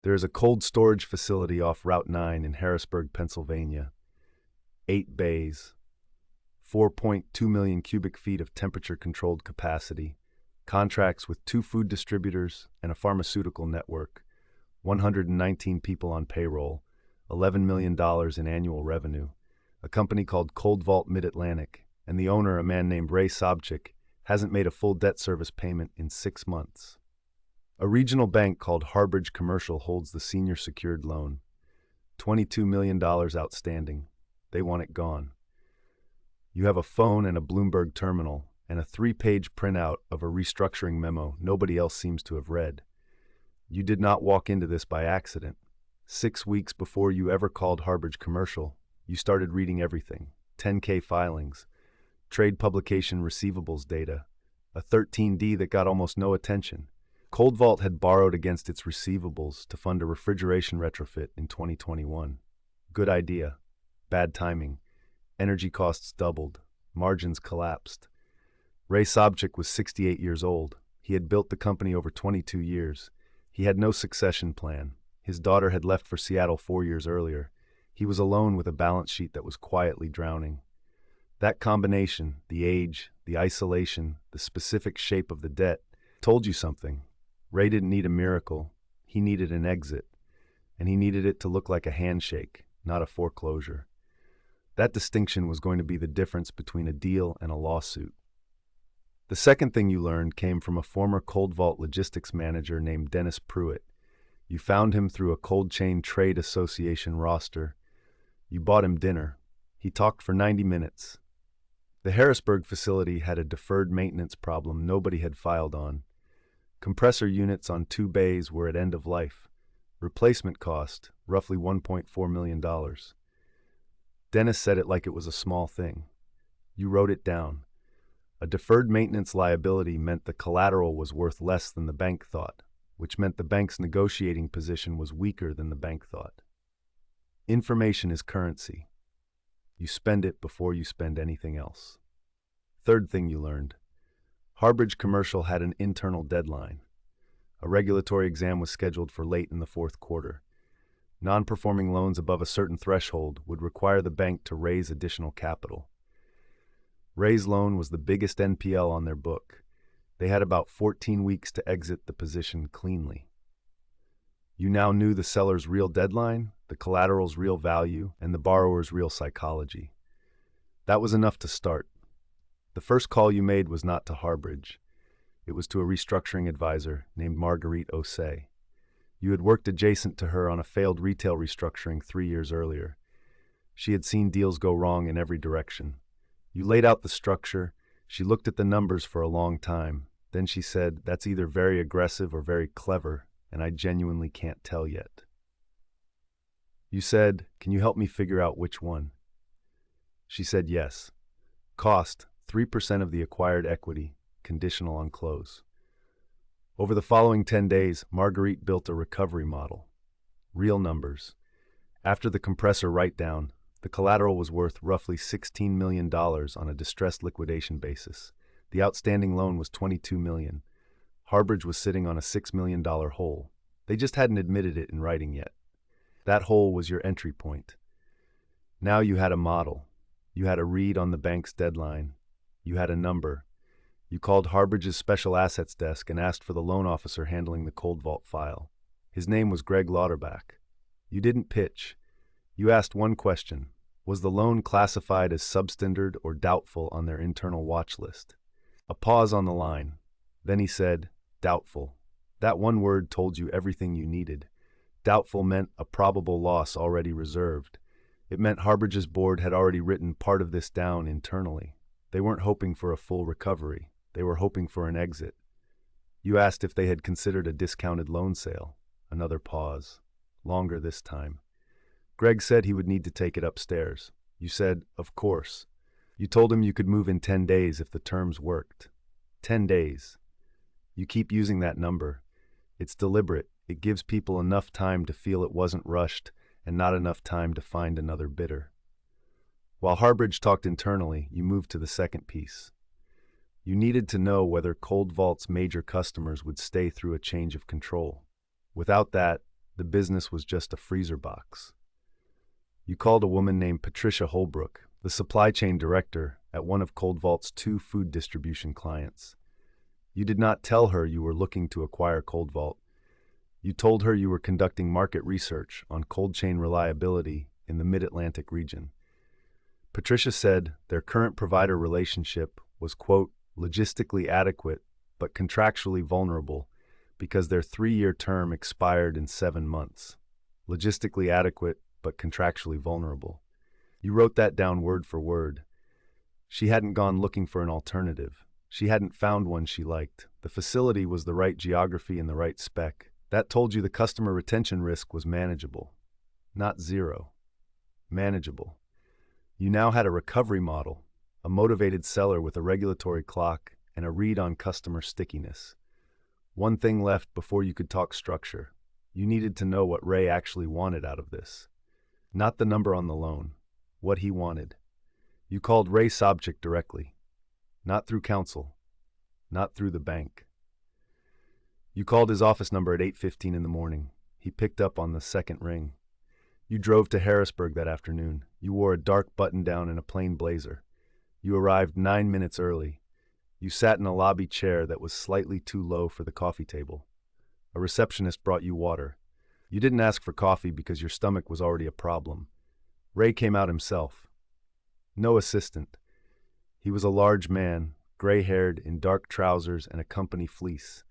There is a cold storage facility off Route 9 in Harrisburg, Pennsylvania. 8 bays, 4.2 million cubic feet of temperature-controlled capacity, contracts with 2 food distributors and a pharmaceutical network, 119 people on payroll, $11 million in annual revenue, a company called Coldvault Mid-Atlantic, and the owner, a man named Ray Sobchak, hasn't made a full debt service payment in 6 months. A regional bank called Harrisburg Commercial holds the senior secured loan. $22 million outstanding. They want it gone. You have a phone and a Bloomberg terminal and a 3-page printout of a restructuring memo nobody else seems to have read. You did not walk into this by accident. 6 weeks before you ever called Harrisburg Commercial, you started reading everything. 10K filings, trade publication receivables data, a 13D that got almost no attention. Coldvault had borrowed against its receivables to fund a refrigeration retrofit in 2021. Good idea. Bad timing. Energy costs doubled. Margins collapsed. Ray Sobchak was 68 years old. He had built the company over 22 years. He had no succession plan. His daughter had left for Seattle 4 years earlier. He was alone with a balance sheet that was quietly drowning. That combination, the age, the isolation, the specific shape of the debt, told you something. Ray didn't need a miracle. He needed an exit. And he needed it to look like a handshake, not a foreclosure. That distinction was going to be the difference between a deal and a lawsuit. The second thing you learned came from a former Coldvault logistics manager named Dennis Pruitt. You found him through a cold chain trade association roster. You bought him dinner. He talked for 90 minutes. The Harrisburg facility had a deferred maintenance problem nobody had filed on. Compressor units on 2 bays were at end of life. Replacement cost, roughly $1.4 million. Dennis said it like it was a small thing. You wrote it down. A deferred maintenance liability meant the collateral was worth less than the bank thought, which meant the bank's negotiating position was weaker than the bank thought. Information is currency. You spend it before you spend anything else. Third thing you learned. Harrisburg Commercial had an internal deadline. A regulatory exam was scheduled for late in the fourth quarter. Non-performing loans above a certain threshold would require the bank to raise additional capital. Ray's loan was the biggest NPL on their book. They had about 14 weeks to exit the position cleanly. You now knew the seller's real deadline, the collateral's real value, and the borrower's real psychology. That was enough to start. The first call you made was not to Harrisburg. It was to a restructuring advisor named Marguerite Osei. You had worked adjacent to her on a failed retail restructuring 3 years earlier. She had seen deals go wrong in every direction. You laid out the structure. She looked at the numbers for a long time. Then she said, "That's either very aggressive or very clever, and I genuinely can't tell yet." You said, "Can you help me figure out which one?" She said yes. Cost, 3% of the acquired equity, conditional on close. Over the following 10 days, Marguerite built a recovery model. Real numbers. After the compressor write-down, the collateral was worth roughly $16 million on a distressed liquidation basis. The outstanding loan was $22 million. Harrisburg was sitting on a $6 million hole. They just hadn't admitted it in writing yet. That hole was your entry point. Now you had a model. You had a read on the bank's deadline. You had a number. You called Harrisburg's special assets desk and asked for the loan officer handling the Coldvault file. His name was Greg Lauterbach. You didn't pitch. You asked one question. Was the loan classified as substandard or doubtful on their internal watch list? A pause on the line. Then he said, "Doubtful." That one word told you everything you needed. Doubtful meant a probable loss already reserved. It meant Harrisburg's board had already written part of this down internally. They weren't hoping for a full recovery. They were hoping for an exit. You asked if they had considered a discounted loan sale. Another pause. Longer this time. Greg said he would need to take it upstairs. You said, "Of course." You told him you could move in 10 days if the terms worked. 10 days. You keep using that number. It's deliberate. It gives people enough time to feel it wasn't rushed and not enough time to find another bidder. While Harrisburg talked internally, you moved to the second piece. You needed to know whether Coldvault's major customers would stay through a change of control. Without that, The business was just a freezer box. You called a woman named Patricia Holbrook, the supply chain director at one of Coldvault's 2 food distribution clients. You did not tell her you were looking to acquire Coldvault. You told her you were conducting market research on cold chain reliability in the Mid-Atlantic region. Patricia said their current provider relationship was, quote, logistically adequate but contractually vulnerable because their 3-year term expired in 7 months. Logistically adequate but contractually vulnerable. You wrote that down word for word. She hadn't gone looking for an alternative. She hadn't found one she liked. The facility was the right geography and the right spec. That told you the customer retention risk was manageable. Not zero. Manageable. You now had a recovery model, a motivated seller with a regulatory clock, and a read on customer stickiness. One thing left before you could talk structure. You needed to know what Ray actually wanted out of this. Not the number on the loan. What he wanted. You called Ray Sobchik directly. Not through counsel. Not through the bank. You called his office number at 8:15 in the morning. He picked up on the second ring. You drove to Harrisburg that afternoon. You wore a dark button-down and a plain blazer. You arrived 9 minutes early. You sat in a lobby chair that was slightly too low for the coffee table. A receptionist brought you water. You didn't ask for coffee because your stomach was already a problem. Ray came out himself. No assistant. He was a large man, gray-haired, in dark trousers and a company fleece.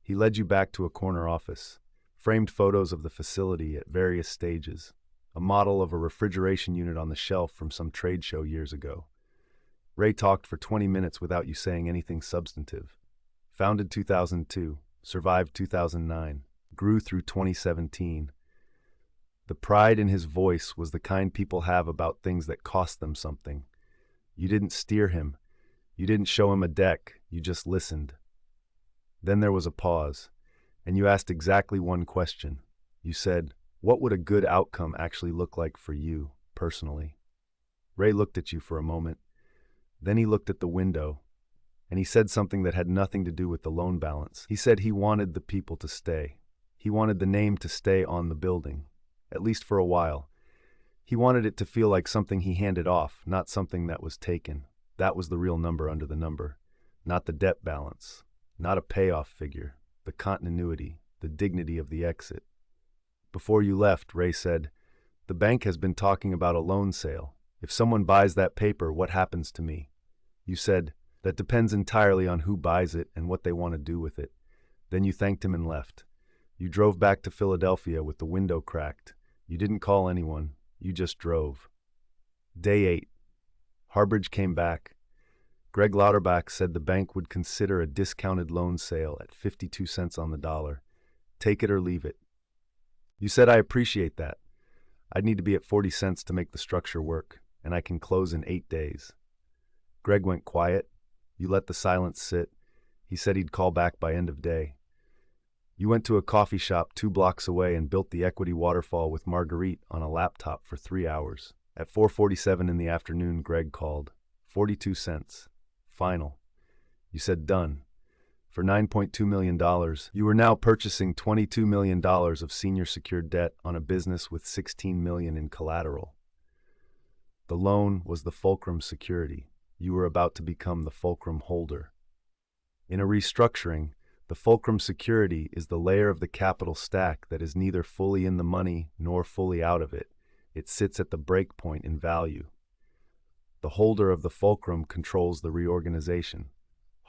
He led you back to a corner office. Framed photos of the facility at various stages. A model of a refrigeration unit on the shelf from some trade show years ago. Ray talked for 20 minutes without you saying anything substantive. Founded 2002, survived 2009, grew through 2017. The pride in his voice was the kind people have about things that cost them something. You didn't steer him. You didn't show him a deck. You just listened. Then there was a pause, and you asked exactly one question. You said, what would a good outcome actually look like for you, personally? Ray looked at you for a moment. Then he looked at the window, and he said something that had nothing to do with the loan balance. He said he wanted the people to stay. He wanted the name to stay on the building, at least for a while. He wanted it to feel like something he handed off, not something that was taken. That was the real number under the number, not the debt balance, not a payoff figure, the continuity, the dignity of the exit. Before you left, Ray said, the bank has been talking about a loan sale. If someone buys that paper, what happens to me? You said, that depends entirely on who buys it and what they want to do with it. Then you thanked him and left. You drove back to Philadelphia with the window cracked. You didn't call anyone. You just drove. Day 8. Harbridge came back. Greg Lauterbach said the bank would consider a discounted loan sale at 52 cents on the dollar. Take it or leave it. You said, I appreciate that. I'd need to be at 40 cents to make the structure work, and I can close in 8 days. Greg went quiet. You let the silence sit. He said he'd call back by end of day. You went to a coffee shop 2 blocks away and built the equity waterfall with Marguerite on a laptop for 3 hours. At 4:47 in the afternoon, Greg called. 42 cents. Final. You said done. For $9.2 million, you were now purchasing $22 million of senior secured debt on a business with $16 million in collateral. The loan was the fulcrum security. You were about to become the fulcrum holder. In a restructuring, the fulcrum security is the layer of the capital stack that is neither fully in the money nor fully out of it. It sits at the break point in value. The holder of the fulcrum controls the reorganization.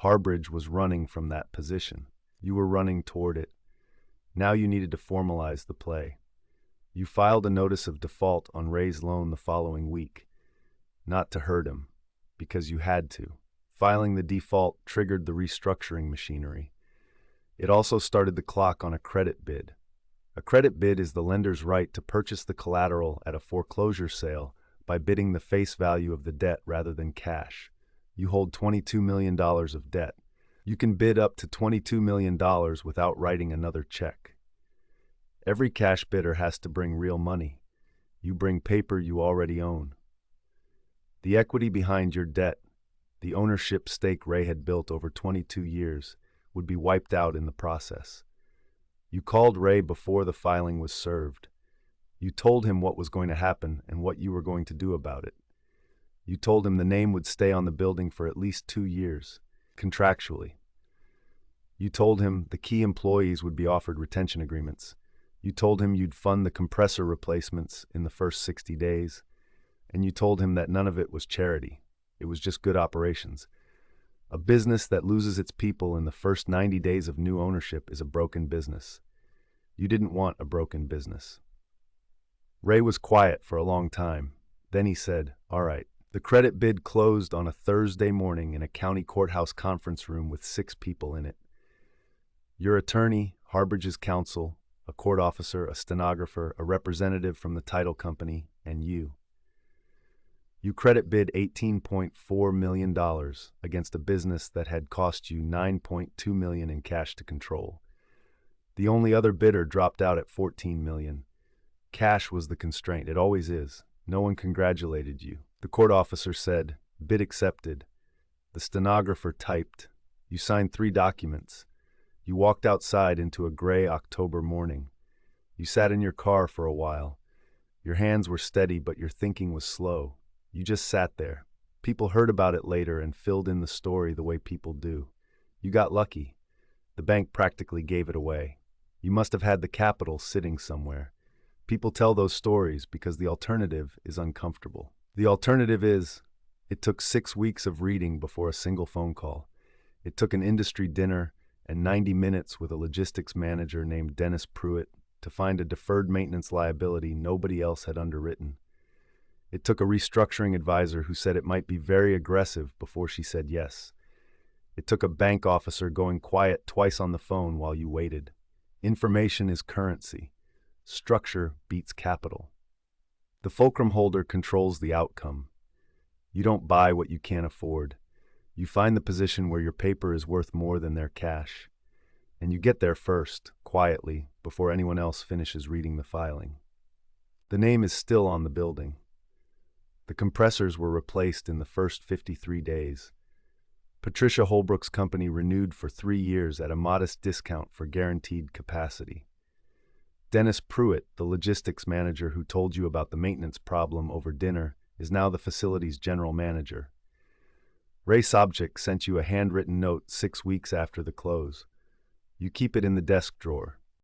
Harbridge was running from that position. You were running toward it. Now you needed to formalize the play. You filed a notice of default on Ray's loan the following week. Not to hurt him, because you had to. Filing the default triggered the restructuring machinery. It also started the clock on a credit bid. A credit bid is the lender's right to purchase the collateral at a foreclosure sale by bidding the face value of the debt rather than cash. You hold $22 million of debt. You can bid up to $22 million without writing another check. Every cash bidder has to bring real money. You bring paper you already own. The equity behind your debt, the ownership stake Ray had built over 22 years, would be wiped out in the process. You called Ray before the filing was served. You told him what was going to happen and what you were going to do about it. You told him the name would stay on the building for at least 2 years, contractually. You told him the key employees would be offered retention agreements. You told him you'd fund the compressor replacements in the first 60 days. And you told him that none of it was charity. It was just good operations. A business that loses its people in the first 90 days of new ownership is a broken business. You didn't want a broken business. Ray was quiet for a long time. Then he said, "All right." The credit bid closed on a Thursday morning in a county courthouse conference room with 6 people in it. Your attorney, Harbridge's counsel, a court officer, a stenographer, a representative from the title company, and you. You credit bid $18.4 million against a business that had cost you $9.2 million in cash to control. The only other bidder dropped out at $14 million. Cash was the constraint. It always is. No one congratulated you. The court officer said, "Bid accepted." The stenographer typed. You signed 3 documents. You walked outside into a gray October morning. You sat in your car for a while. Your hands were steady, but your thinking was slow. You just sat there. People heard about it later and filled in the story the way people do. You got lucky. The bank practically gave it away. You must have had the capital sitting somewhere. People tell those stories because the alternative is uncomfortable. The alternative is, it took 6 weeks of reading before a single phone call. It took an industry dinner and 90 minutes with a logistics manager named Dennis Pruitt to find a deferred maintenance liability nobody else had underwritten. It took a restructuring advisor who said it might be very aggressive before she said yes. It took a bank officer going quiet twice on the phone while you waited. Information is currency. Structure beats capital. The fulcrum holder controls the outcome. You don't buy what you can't afford. You find the position where your paper is worth more than their cash. And you get there first, quietly, before anyone else finishes reading the filing. The name is still on the building. The compressors were replaced in the first 53 days. Patricia Holbrook's company renewed for 3 years at a modest discount for guaranteed capacity. Dennis Pruitt, the logistics manager who told you about the maintenance problem over dinner, is now the facility's general manager. Ray Sobchak sent you a handwritten note 6 weeks after the close. You keep it in the desk drawer.